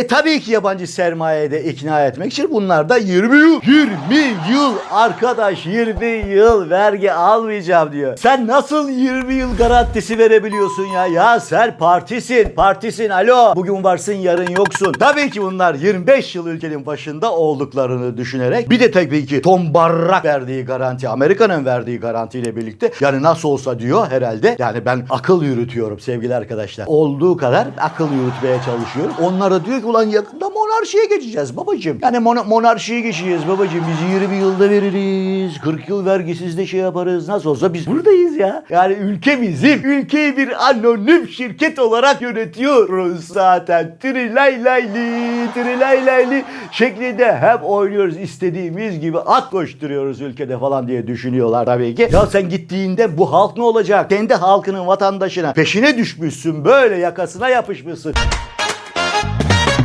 Tabii ki yabancı sermayeyi de ikna etmek için bunlar da 20 yıl. 20 yıl arkadaş, 20 yıl vergi almayacağım diyor. Sen nasıl 20 yıl garantisi verebiliyorsun ya? Ya sen partisin alo. Bugün varsın yarın yoksun. Tabii ki bunlar 25 yıl ülkenin başında olduklarını düşünerek bir de tabii ki Tom Barrak verdiği garanti, Amerika'nın verdiği garantiyle birlikte yani nasıl olsa diyor herhalde. Yani ben akıl yürütüyorum sevgili arkadaşlar. Olduğu kadar akıl yürütmeye çalışıyorum. Onlara diyor ki ulan yakında monarşiye geçeceğiz babacığım. Yani monarşiye geçeceğiz babacığım. Biz 20 yılda veririz. 40 yıl vergisiz de şey yaparız. Nasıl olsa biz buradayız ya. Yani ülke bizim. Ülkeyi bir anonim şirket olarak yönetiyoruz zaten. Trilay şeklinde hem oynuyoruz istediğimiz gibi at koşturuyoruz ülkede falan diye düşünüyorlar tabii ki. Ya sen gittiğinde bu halk ne olacak? Kendi halkının vatandaşına peşine düşmüşsün böyle yakasına yapışmışsın.